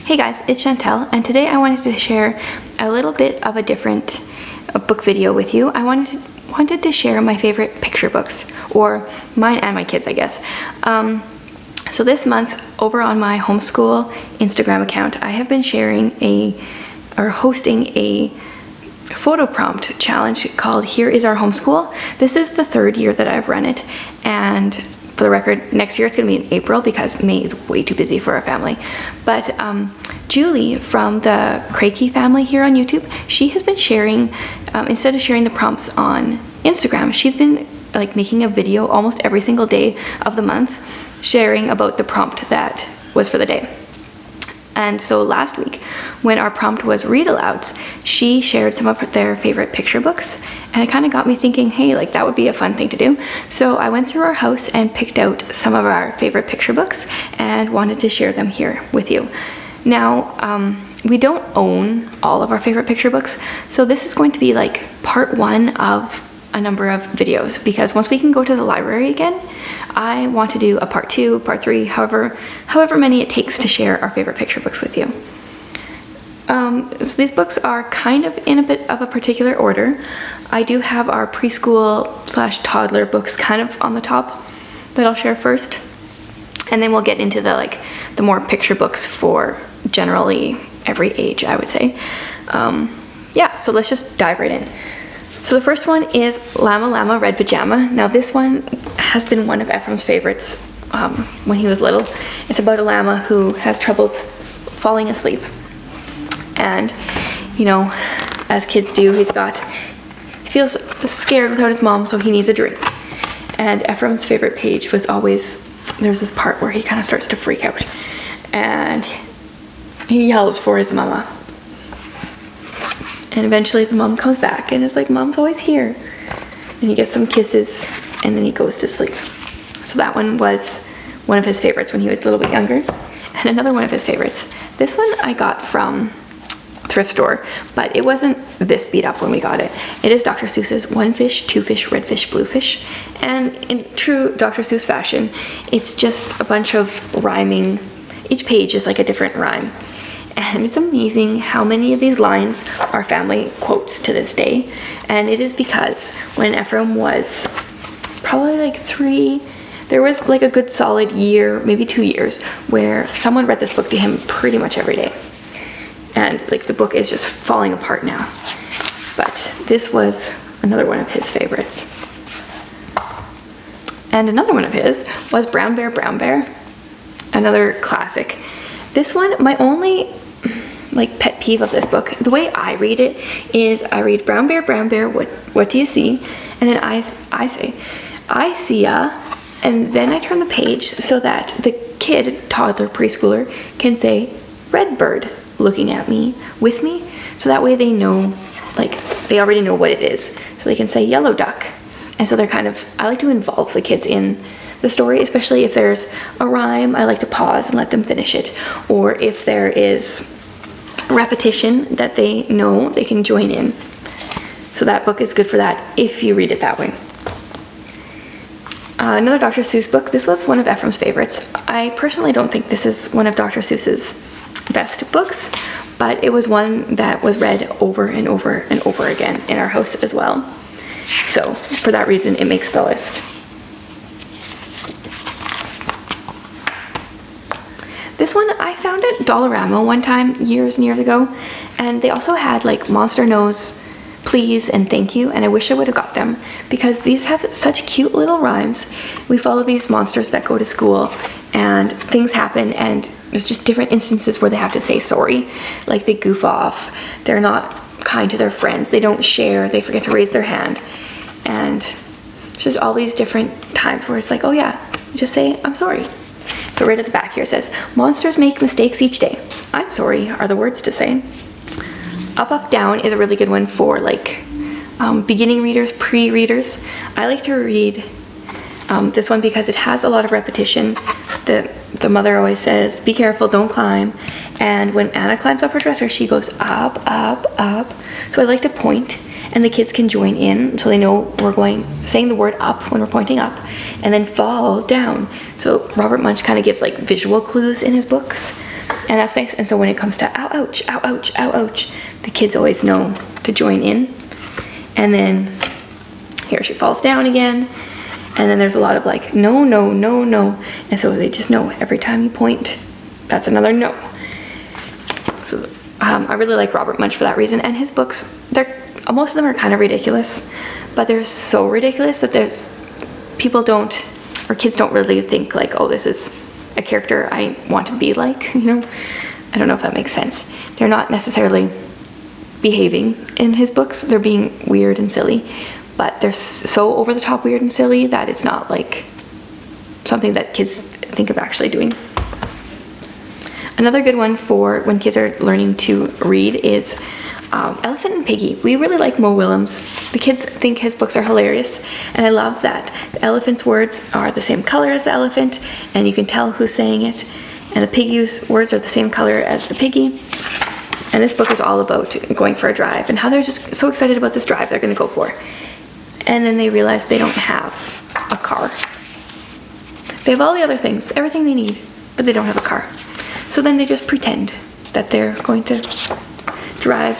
Hey guys, it's Chantel, and today I wanted to share a little bit of a different book video with you. I wanted to share my favorite picture books, or mine and my kids, I guess. So this month, over on my homeschool Instagram account, I have been hosting a photo prompt challenge called Here Is Our Homeschool. This is the third year that I've run it, and for the record, next year it's going to be in April because May is way too busy for our family. But Julie from the Kreke Family here on YouTube, she has been sharing, instead of sharing the prompts on Instagram, she's been like making a video almost every single day of the month, sharing about the prompt that was for the day. And so last week, when our prompt was read alouds, she shared some of their favorite picture books, and it kind of got me thinking, hey, like that would be a fun thing to do. So I went through our house and picked out some of our favorite picture books and wanted to share them here with you. Now, we don't own all of our favorite picture books, so this is going to be like part one of a number of videos, because once we can go to the library again, I want to do a part two, part three, however many it takes to share our favorite picture books with you. So these books are kind of in a bit of a particular order. I do have our preschool / toddler books kind of on the top that I'll share first, and then we'll get into the more picture books for generally every age, I would say. Yeah, so let's just dive right in. So the first one is Llama Red Pajama. Now this one has been one of Ephraim's favorites when he was little. It's about a llama who has troubles falling asleep. And, you know, as kids do, he feels scared without his mom, so he needs a drink. And Ephraim's favorite page was always, there's this part where he kind of starts to freak out. And he yells for his mama. And eventually the mom comes back and is like, Mom's always here. And he gets some kisses and then he goes to sleep. So that one was one of his favorites when he was a little bit younger. And another one of his favorites, this one I got from a thrift store, but it wasn't this beat up when we got it. It is Dr. Seuss's One Fish, Two Fish, Red Fish, Blue Fish. And in true Dr. Seuss fashion, it's just a bunch of rhyming. Each page is like a different rhyme. And it's amazing how many of these lines our family quotes to this day. And it is because when Ephraim was probably like 3, there was like a good solid year, maybe 2 years, where someone read this book to him pretty much every day. And like the book is just falling apart now. But this was another one of his favorites. And another one of his was Brown Bear, another classic. This one, my only like pet peeve of this book, the way I read it is I read Brown Bear, what do you see? And then I say, I see ya, and then I turn the page so that the kid, toddler, preschooler can say red bird looking at me, with me, so that way they know, like they already know what it is. So they can say yellow duck. And so they're kind of, I like to involve the kids in the story, especially if there's a rhyme, I like to pause and let them finish it. Or if there is repetition that they know, they can join in. So that book is good for that if you read it that way. Another Dr. Seuss book. This was one of Ephraim's favorites. I personally don't think this is one of Dr. Seuss's best books, but it was one that was read over and over and over again in our house as well. So for that reason, it makes the list. This one I found at Dollarama one time years and years ago, and they also had like Monster Knows Please and Thank You, and I wish I would have got them because these have such cute little rhymes. We follow these monsters that go to school and things happen, and there's just different instances where they have to say sorry. Like they goof off, they're not kind to their friends, they don't share, they forget to raise their hand, and it's just all these different times where it's like, oh yeah, just say I'm sorry. So right at the back here it says, monsters make mistakes each day. I'm sorry are the words to say. Up, Up, Down is a really good one for like beginning readers, pre-readers. I like to read this one because it has a lot of repetition. The mother always says, be careful, don't climb. And when Anna climbs up her dresser, she goes up, up, up. So I like to point, and the kids can join in so they know we're saying the word up when we're pointing up, and then fall down. So Robert Munsch kind of gives like visual clues in his books, And that's nice. And so when it comes to ow, ouch, ow, ouch, ow, ouch, the kids always know to join in. And then here she falls down again. And then there's a lot of like, no, no, no, no. And so they just know every time you point, that's another no. So I really like Robert Munsch for that reason. And his books, most of them are kind of ridiculous, but they're so ridiculous that people don't, or kids don't really think like, oh, this is a character I want to be like, you know? I don't know if that makes sense. They're not necessarily behaving in his books. They're being weird and silly, but they're so over the top weird and silly that it's not like something that kids think of actually doing. Another good one for when kids are learning to read is Elephant and Piggy. We really like Mo Willems. The kids think his books are hilarious, and I love that the elephant's words are the same color as the elephant, and you can tell who's saying it, and the piggy's words are the same color as the piggy. And this book is all about going for a drive and how they're just so excited about this drive they're going to go for. And then they realize they don't have a car. They have all the other things, everything they need, but they don't have a car. So then they just pretend that they're going to drive.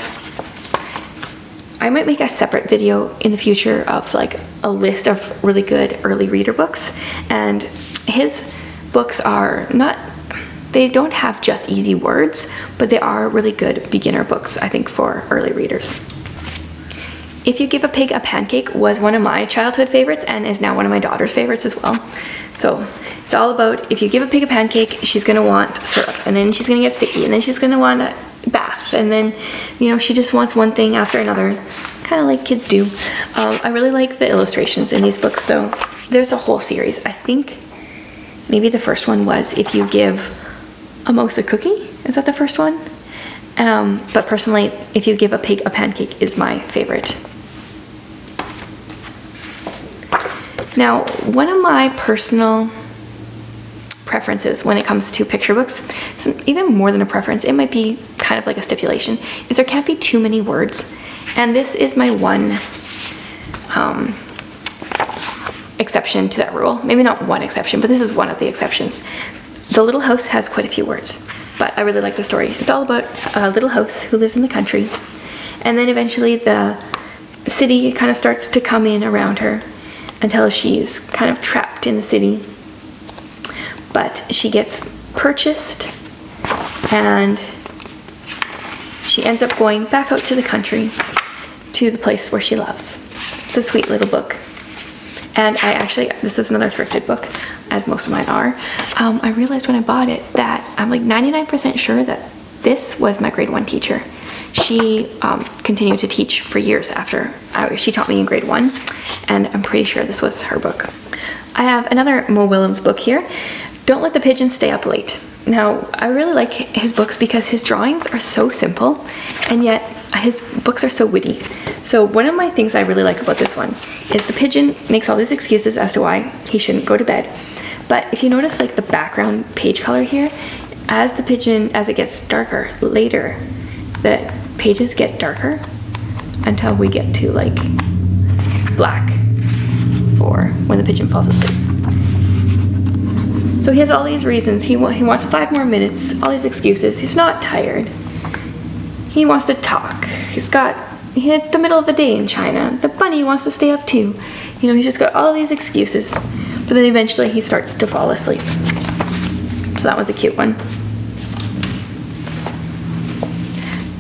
I might make a separate video in the future of like a list of really good early reader books, and his books are not, they don't have just easy words, but they are really good beginner books, I think, for early readers. If You Give a Pig a Pancake was one of my childhood favorites and is now one of my daughter's favorites as well. So it's all about, if you give a pig a pancake, she's gonna want syrup, and then she's gonna get sticky, and then she's gonna want a bath, and then, you know, she just wants one thing after another, kind of like kids do. I really like the illustrations in these books though. There's a whole series. I think maybe the first one was If You Give a Mouse a Cookie. Is that the first one? But personally, If You Give a Pig a Pancake is my favorite. Now, one of my personal preferences when it comes to picture books, so even more than a preference, it might be kind of like a stipulation, is there can't be too many words. And this is my one exception to that rule. Maybe not one exception, but this is one of the exceptions. The Little House has quite a few words, but I really like the story. It's all about a little house who lives in the country, and then eventually the city kind of starts to come in around her until she's kind of trapped in the city. But she gets purchased and she ends up going back out to the country, to the place where she loves. It's a sweet little book. And this is another thrifted book, as most of mine are. I realized when I bought it that I'm like 99% sure that this was my grade 1 teacher. She continued to teach for years after she taught me in grade 1, and I'm pretty sure this was her book. I have another Mo Willems book here, Don't Let the Pigeon Stay Up Late. Now, I really like his books because his drawings are so simple, and yet his books are so witty. So one of my things I really like about this one is the pigeon makes all these excuses as to why he shouldn't go to bed. But if you notice like the background page color here, as it gets darker later, the pages get darker until we get to like black for when the pigeon falls asleep. So he has all these reasons. He wants 5 more minutes, all these excuses. He's not tired. He wants to talk. It's the middle of the day in China. The bunny wants to stay up too. You know, he's just got all these excuses. But then eventually he starts to fall asleep. So that was a cute one.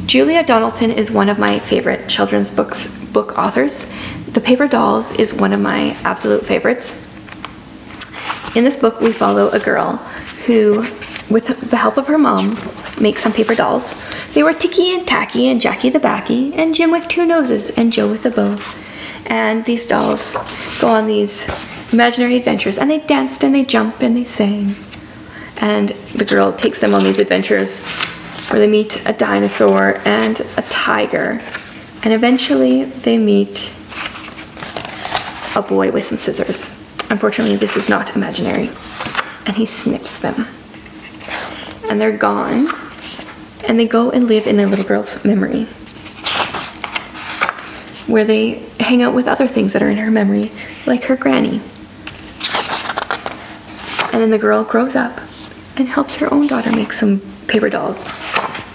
Julia Donaldson is one of my favorite children's book authors. The Paper Dolls is one of my absolute favorites. In this book, we follow a girl who, with the help of her mom, makes some paper dolls. They were Ticky and Tacky and Jackie the Backy and Jim with 2 noses and Joe with a bow. And these dolls go on these imaginary adventures, and they danced and they jumped and they sang. And the girl takes them on these adventures where they meet a dinosaur and a tiger, and eventually they meet a boy with some scissors. Unfortunately, this is not imaginary, and he snips them. And they're gone, and they go and live in a little girl's memory, where they hang out with other things that are in her memory, like her granny. And then the girl grows up and helps her own daughter make some paper dolls.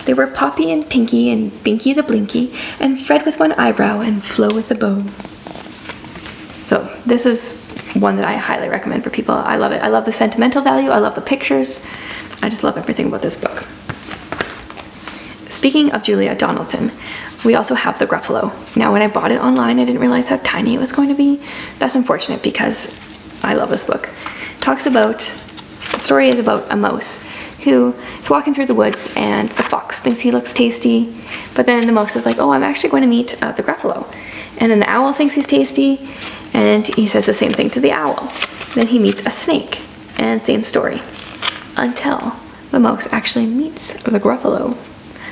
They were Poppy and Pinky and Binky the Blinky and Fred with one eyebrow and Flo with the bow. So this is one that I highly recommend for people. I love it. I love the sentimental value. I love the pictures. I just love everything about this book. Speaking of Julia Donaldson, we also have the Gruffalo. Now when I bought it online, I didn't realize how tiny it was going to be. That's unfortunate because I love this book. The story is about a mouse who is walking through the woods and the fox thinks he looks tasty, but then the mouse is like, oh, I'm actually going to meet the Gruffalo. And then the owl thinks he's tasty, and he says the same thing to the owl. Then he meets a snake, and same story, until the mouse actually meets the Gruffalo.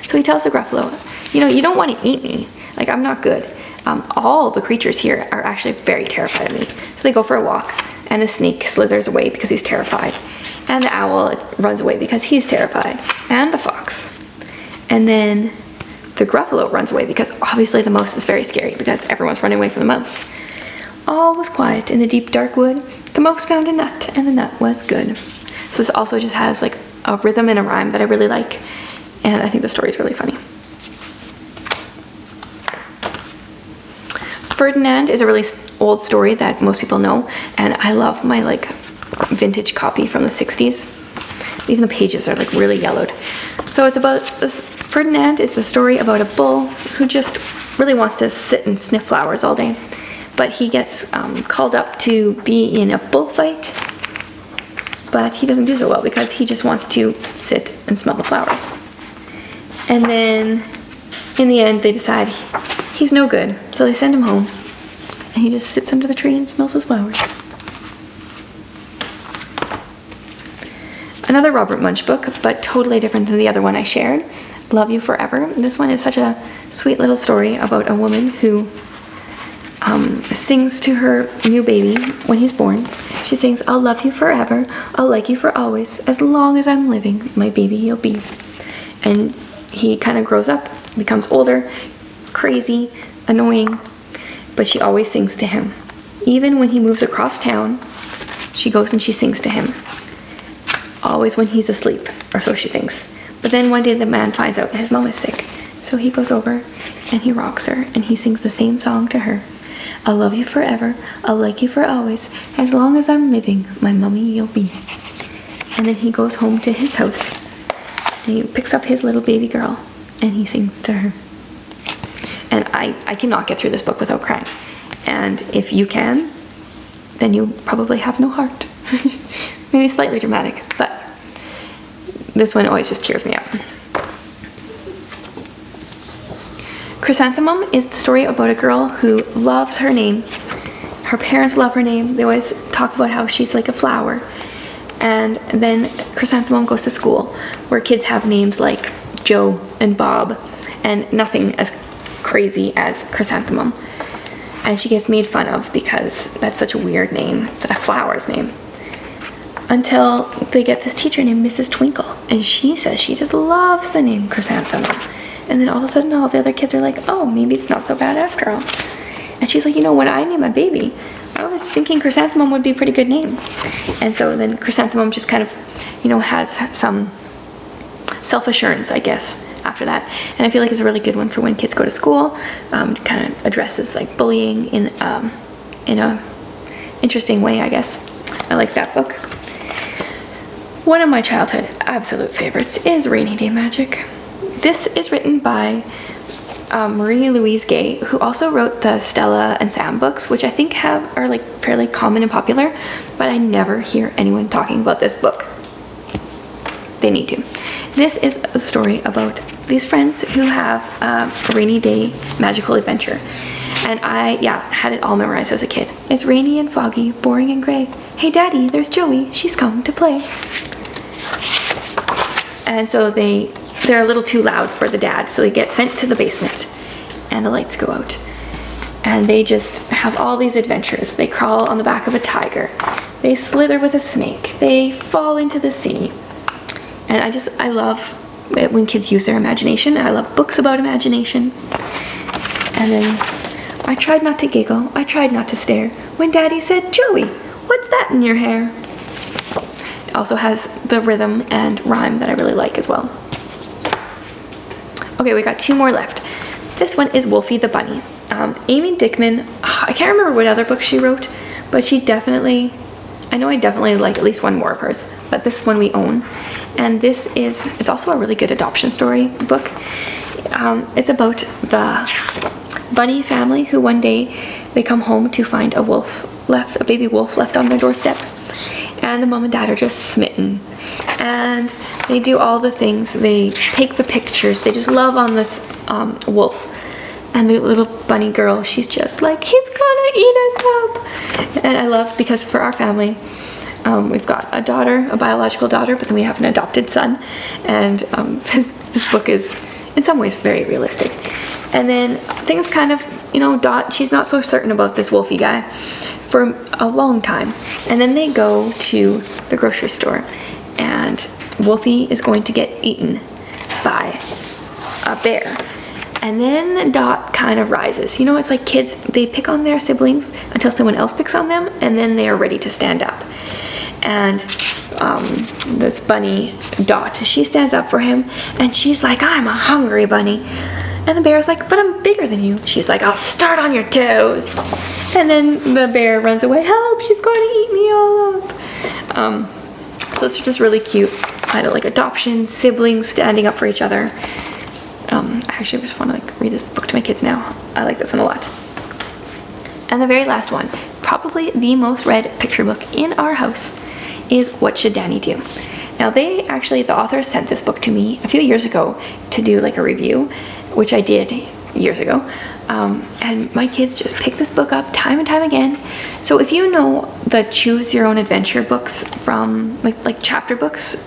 So he tells the Gruffalo, you know, you don't want to eat me. Like, I'm not good. All the creatures here are actually very terrified of me. So they go for a walk, and the snake slithers away because he's terrified. And the owl runs away because he's terrified. And the fox. And then the Gruffalo runs away because obviously the mouse is very scary because everyone's running away from the mouse. All was quiet in the deep dark wood. The mouse found a nut, and the nut was good. So this also just has like a rhythm and a rhyme that I really like. And I think the story is really funny. Ferdinand is a really old story that most people know, and I love my like vintage copy from the 60s. Even the pages are like really yellowed. So it's about, Ferdinand is the story about a bull who just really wants to sit and sniff flowers all day. But he gets called up to be in a bullfight, but he doesn't do so well because he just wants to sit and smell the flowers. And then in the end they decide he's no good, so they send him home and he just sits under the tree and smells his flowers. Another Robert Munsch book, but totally different than the other one I shared, Love You Forever. This one is such a sweet little story about a woman who sings to her new baby when he's born. She sings, I'll love you forever, I'll like you for always, as long as I'm living, my baby you'll be. And he kind of grows up, becomes older, crazy, annoying, but she always sings to him. Even when he moves across town, she goes and she sings to him. Always when he's asleep, or so she thinks. But then one day the man finds out his mom is sick, so he goes over and he rocks her and he sings the same song to her. I'll love you forever, I'll like you for always, as long as I'm living, my mummy you'll be. And then he goes home to his house and he picks up his little baby girl and he sings to her. And I cannot get through this book without crying. And if you can, then you probably have no heart. Maybe slightly dramatic, but this one always just tears me up. Chrysanthemum is the story about a girl who loves her name. Her parents love her name. They always talk about how she's like a flower. And then Chrysanthemum goes to school where kids have names like Joe and Bob and nothing as crazy as Chrysanthemum. And she gets made fun of because that's such a weird name. It's a flower's name. Until they get this teacher named Mrs. Twinkle, and she says she just loves the name Chrysanthemum. And then all of a sudden all the other kids are like, oh, maybe it's not so bad after all. And she's like, you know, when I named my baby, I was thinking Chrysanthemum would be a pretty good name. And so then Chrysanthemum just kind of, you know, has some self-assurance, I guess, after that. And I feel like it's a really good one for when kids go to school. Kind of addresses like bullying in a interesting way, I guess. I like that book. One of my childhood absolute favorites is Rainy Day Magic. This is written by Marie Louise Gay, who also wrote the Stella and Sam books, which I think are like fairly common and popular, but I never hear anyone talking about this book. They need to. This is a story about these friends who have a rainy day magical adventure. And I had it all memorized as a kid. It's rainy and foggy, boring and gray. Hey daddy, there's Joey, she's come to play. And so they're a little too loud for the dad, so they get sent to the basement and the lights go out. And they just have all these adventures. They crawl on the back of a tiger. They slither with a snake. They fall into the sea. And I love it when kids use their imagination. I love books about imagination. And then I tried not to giggle. I tried not to stare when Daddy said, Joey, what's that in your hair? It also has the rhythm and rhyme that I really like as well. Okay, we got 2 more left. This one is Wolfie the Bunny. Amy Dickman, I can't remember what other book she wrote, but she definitely, I know I definitely like at least one more of hers, but this one we own. And this is, it's also a really good adoption story book. It's about the bunny family who one day they come home to find a baby wolf left on their doorstep. And the mom and dad are just smitten. And they do all the things. They take the pictures. They just love on this wolf. And the little bunny girl, she's just like, he's gonna eat us up. And I love, because for our family, we've got a daughter, a biological daughter, but then we have an adopted son. And this book is in some ways very realistic. And then things kind of, you know, Dot, she's not so certain about this Wolfie guy for a long time. And then they go to the grocery store and Wolfie is going to get eaten by a bear. And then Dot kind of rises. You know, it's like kids, they pick on their siblings until someone else picks on them, and then they are ready to stand up. And this bunny, Dot, she stands up for him, and she's like, I'm a hungry bunny. And the bear's like, but I'm bigger than you. She's like, I'll start on your toes. And then the bear runs away. Help, she's going to eat me all up. So it's just really cute. Kind of like adoption, siblings standing up for each other. I actually just want to like read this book to my kids now. I like this one a lot. And the very last one, probably the most read picture book in our house, is What Should Danny Do? Now the author sent this book to me a few years ago to do like a review, which I did years ago. And my kids just pick this book up time and time again. So if you know the choose your own adventure books from like chapter books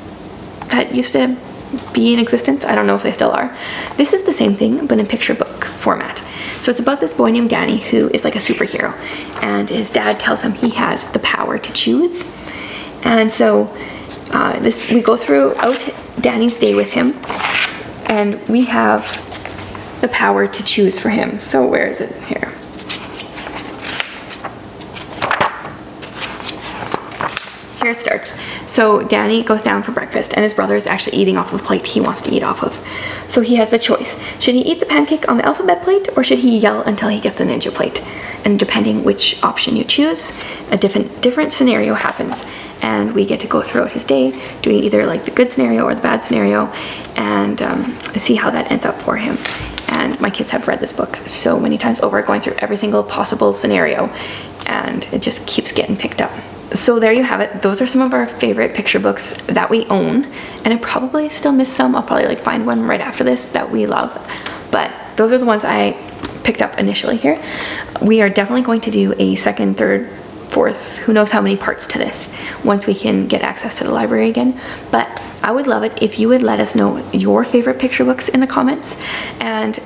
that used to be in existence, I don't know if they still are, this is the same thing but in picture book format. So it's about this boy named Danny who is like a superhero, and his dad tells him he has the power to choose. And so we go throughout Danny's day with him, and we have the power to choose for him. So where is it? Here. Here it starts. So Danny goes down for breakfast, and his brother is actually eating off of a plate he wants to eat off of. So he has the choice. Should he eat the pancake on the alphabet plate, or should he yell until he gets the ninja plate? And depending which option you choose, a different scenario happens. And we get to go throughout his day doing either like the good scenario or the bad scenario, and see how that ends up for him. And my kids have read this book so many times over, going through every single possible scenario, and it just keeps getting picked up. So there you have it. Those are some of our favorite picture books that we own, and I probably still miss some. I'll probably like find one right after this that we love, but those are the ones I picked up initially here. We are definitely going to do a second, third, fourth, who knows how many parts to this once we can get access to the library again. But I would love it if you would let us know your favorite picture books in the comments, and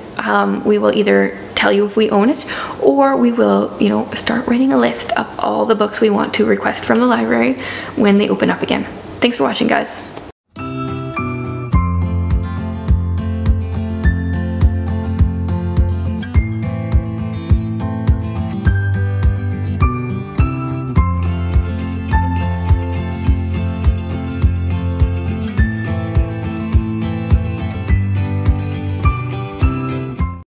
we will either tell you if we own it, or we will, you know, start writing a list of all the books we want to request from the library when they open up again. Thanks for watching, guys.